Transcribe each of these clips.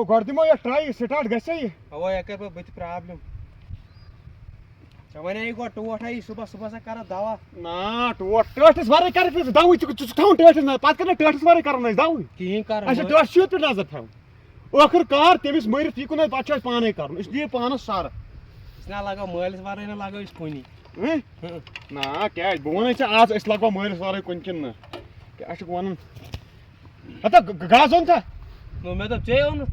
गोड़ दिमो ये try start गसे ये अवो एकर पे बत प्रॉब्लम चवने गो टोट आई सुबह सुबह से कर दवा ना टोट टस वारे कर फिर दाऊ थाउ टस ना पात करना टस वारे करना दाऊ की कर अच्छा टस शूट पे नजर थाउ आखिरकार तेमिस मरित यह कुन पाच पाने कर इसलिए पानस सार इसना लगा मालिस वारे ना लगा इस कोनी ना क्या बन आज अस लगवा मालिस वारे कुन किन ना क्या वन हता गाज ओन था नो मैं तो चे ओन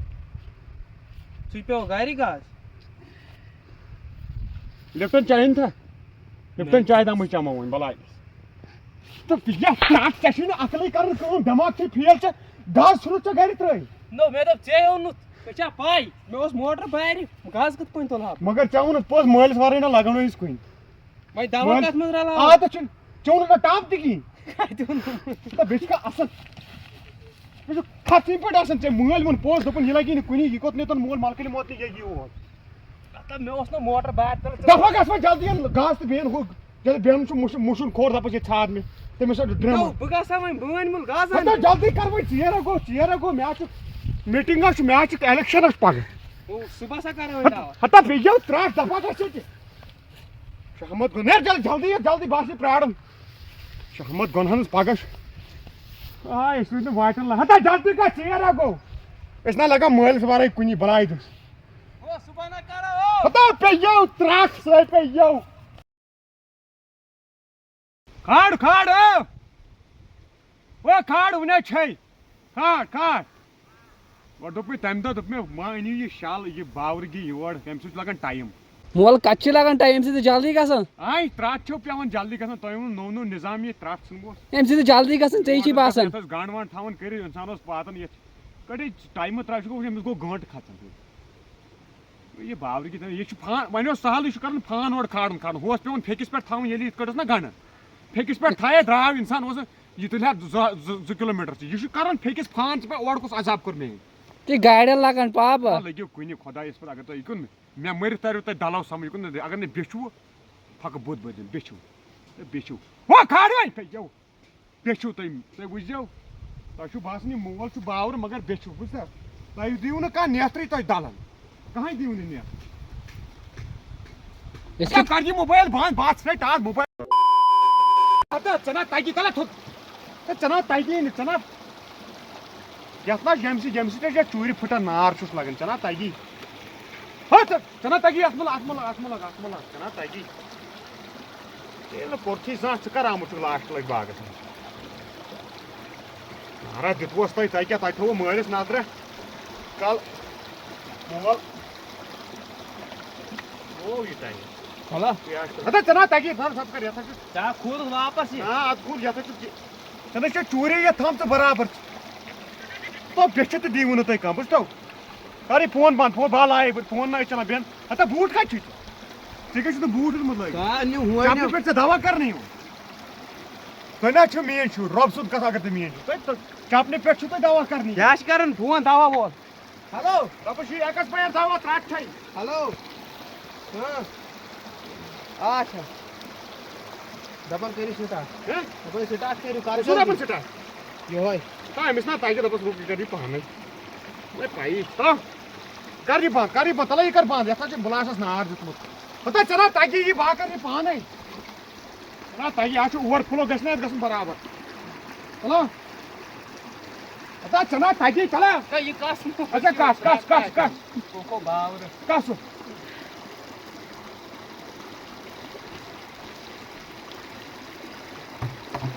सुई पे गारी गाज लिप्टन चाय था लिप्टन चाय दाम चमो वन बलाय तो या नाक चशी ना अकल कर दिमाग से फेल छ गाज सुरु छ गारी त्रई नो मैं तो चे ओन क्या पाई मैं उस मोटर बाहर गाज कत कोन तोला मगर चाउन पोस मालिस वारे ना लगानो इस कोइन भाई दवा कस में रला आ तो चाउन का टाप दिगी तो बेचका असल जो खाती पड़ आसन चे मोल मन पोस दपन ये लगी कुनी ये कोत ने तो मोल मालकनी मोत ये हो तब मैं उसने मोटर बाहर चल दफा गस में जल्दी घास तो बेन हो जल्दी बेन छु मुशुन खोर दपस ये छाद में ते में ड्रम नो बगा समय बन मुल गाज तो जल्दी कर भाई चेरा गो मैच मीटिंग छु मैच इलेक्शन छु पग ओ सुबह से कर होता हता बेजो त्रास दफा गस चे शहमत गुनर जल्दी बासी प्राडम शहमत गुनहन पगश आ इस न वाटन हता जल्दी का चेरा गो इसना लगा मोल सवारे कुनी बनाई दस ओ सुबह ना कर ओ हता पेयो त्रास से पेयो खाड़ ओ खाड़ उन्हें छै खाड़ और दोप तम दो दोप मां अनियो ये शाल ये बावरगी योर तम सु लगन टाइम मोल कच्छ लगन टाइम से जल्दी गसन आई त्राट छो पेवन जल्दी गसन तोय नो निजाम ये त्राट सुनबो एम से जल्दी गसन चई छी बासन तस गांड वांड थावन कर इंसान ओस पातन ये कडी टाइम त्राट को एम गो गंट खतन ये बावरगी ये छु फान वनो सहल ये छु करन फान और खाड़न होस पेवन फेकिस पे थावन यली कटस ना गण फेकिस पे थाए द्राव इंसान ओस ये तुला 2 किलोमीटर ये छु करन फेकिस फान पे और कुछ अजाब कर में ते गाड़ी लगन पाप लगे कुनी खुदा इस पर अगर तो इकुन मैं मर तारो त दलाव समझ कुन अगर ने बेचू फक बुद बदन बेचू हो खाड़ वै पे जाओ बेचू तय बुझो त छु बासनी मोल छु बावर मगर बेचू बुझ तय दिउ न का नेत्री तय दलन कहां दिउ ने इसका कर जी मोबाइल बात स्ट्रेट आज मोबाइल आता चना ताकी तला थो चना ताकी चना यत्ना जमसी ते चूरी फुटा नार छुस लगन चना तागी हाँ चना तागी आत्मला चना तागी ये ना पोर्थी सा चकर आमुत लास्ट लग बागस नारा दितवस तय तय क्या तय थो मालिस नजर कल मोल ओ ये तय होला अदा चना तागी धर सब कर यथा चा खुद वापस हां अद खुद यथा चना छ चूरी ये थम तो बराबर तो बेच तो दी वन तय कम बुझतो अरे फोन बंद फोन बाल आए फोन ना चला बेन अता बूट का छी ठीक है तो बूट मत लगे का न्यू हुआ ने पे से दवा कर नहीं हो तो ना छ मेन छु रब सुद कथा करते मेन तो चापने पे छु तो दवा करनी याश करन फोन दवा बोल हेलो रबशी एकस पे दवा त्राट छै हेलो हां अच्छा डबल करी स्टार्ट हैं डबल स्टार्ट करी कार डबल स्टार्ट यो होय टाइम इसना ताकि दबस रुक करी पाने मैं पाई हां करी बा तला ये कर बांध यथा छ बुलासस नार दितमत पता चला ताकि ये बा कर पाने ना ताकि आछ ओवरफ्लो गसने गसन बराबर चलो पता चला ताकि चला ये कास अच्छा कास कोको बावर कास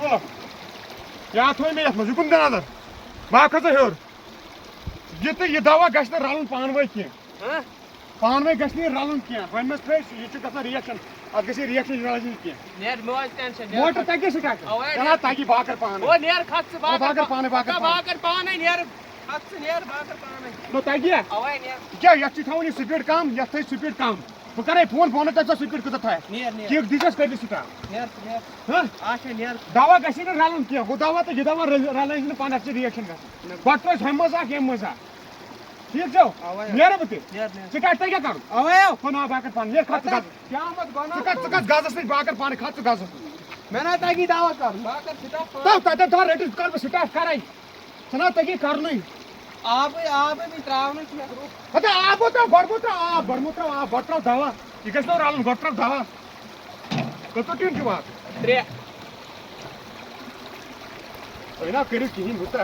ओ या थोय में यत मज कुन दनादर बा खस हेर ये दवा गसने रलन पानवे के हां पानवे गसने रलन के वन में फ्रेश ये छु कसा रिएक्शन अब गसी रिएक्शन रलन के नेर मोज टेंशन मोटर तक से का चला ताकि बाकर पान ओ नेर खत से बाकर पान नेर खत से नेर बाकर पान नो ताकि ओए नेर क्या यत थावनी स्पीड कम यत स्पीड कम तो करे फोन तक स्पीड कत था नेर ठीक दिसस कर दिस का नेर हां आशे नेर दवा गसी न रलन के वो दवा तो ये दवा रलन न पान से रिएक्शन का डॉक्टर हम मजा ठीक जाओ नेर बते नेर स्टार्ट तय क्या कर ओए फोन बाकर पान नेर खत क्या मत बना चकत गाजस नहीं बाकर पान खत गाजस मैंने ताकि दावा कर बाकर स्टार्ट तो रेडी कर स्टार्ट कराई चना तगी कर नहीं आब भी त्रावन मे ग्रुप हता आबो तो बड़मुत्र आ बट्रो दवा ये गसनो रालन बट्रो दवा कतो टीन जुवा 3 ना करियो किहिन होता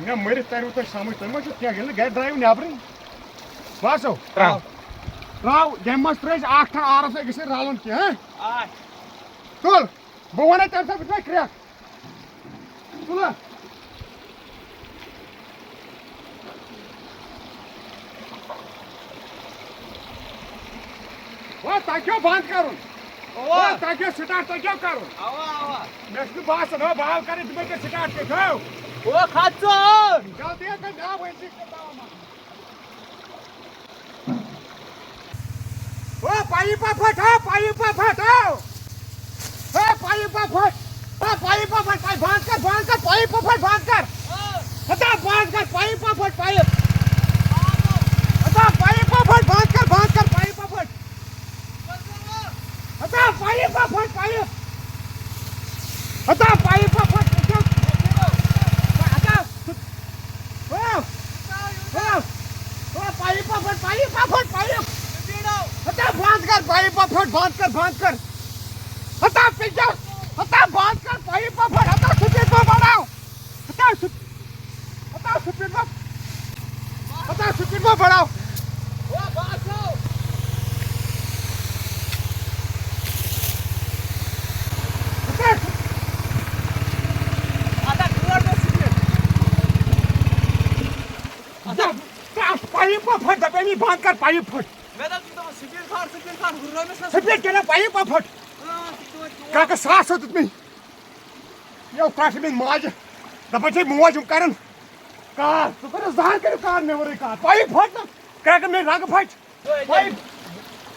ना मरे तारू तो समझ तम छ क्या गेल गाड़ी ड्राइव नेब्रिन बासो राव डेमोन्स्ट्रेट 8 आर से गसे रालन के हैं आ तुल बवने तर से बिना क्रिया तुला वो ताक्यो बंद करूं ओ ताक्यो स्टार्ट ताक्यो करूं आवा नेक्स्ट बास न बाल करे तुम के स्टार्ट के खाओ ओ खाचो जल्दी कर ना वैसे करता हूं ओ पाइप फट हो पाइप फट हो ए पाइप फट ओ पाइप फट बांध कर पाइप फट बांध कर हटा बांध कर पाइप फट पाइप हटा पाइप फट बांध कर पाइप फट हटा पाइप फट पाइप हटा पाइप फट हटा ओ पाइप फट पाइप हटा बांध कर पाइप फट हटा पिज्जा हटा बांध कर पाइप फट हटा स्पीड में बढ़ाओ हटा स्पीड में बढ़ाओ ओ बासो आता क्लियर में सिग्नल पाइप फट दबेनी बांध कर पाइप फट मैं तो स्पीड खार गुर्रो में स्पीड के ना पाइप फट का सास होत में यो काश में माज दबचे मोज करन का तो कर जहां कर कार में वरे का पाइप फट का में रग फट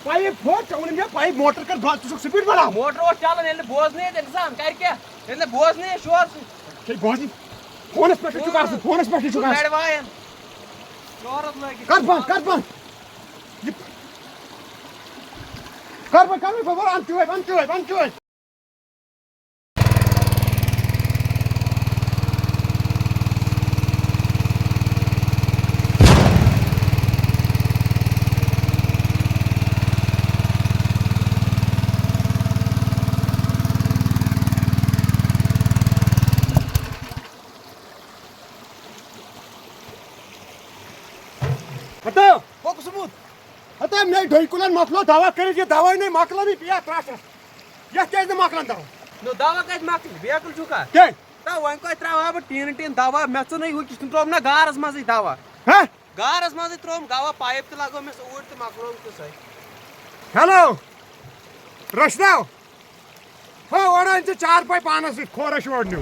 पाइप फट उन में पाइप मोटर कर तू स्पीड बढ़ा मोटर वो चलन एले बोझ नहीं इंसान कर क्या एले बोझ नहीं शोर के बोझ फोन पे चुका एडवायन शोरत लगी कर बंद कर बाबा अंत हुए हतो फोकस स्मूथ हतो मैं ढोइकुलन मखलो दावा करे जे दवाई नहीं मखला भी पिया त्रास या केज मखलन दाव नो दावा कत मकल बेकल छुका के ता वन को त्रावा ब टीन दावा मे च नहीं हो किस त्रोम ना गारस मज दावा हैं गारस मज त्रोम गावा पाइप त लागो मे ओट त मखलो तो सही हेलो रशदाव हो ओडांचे 4 पाय पानस खोरश ओडन्यू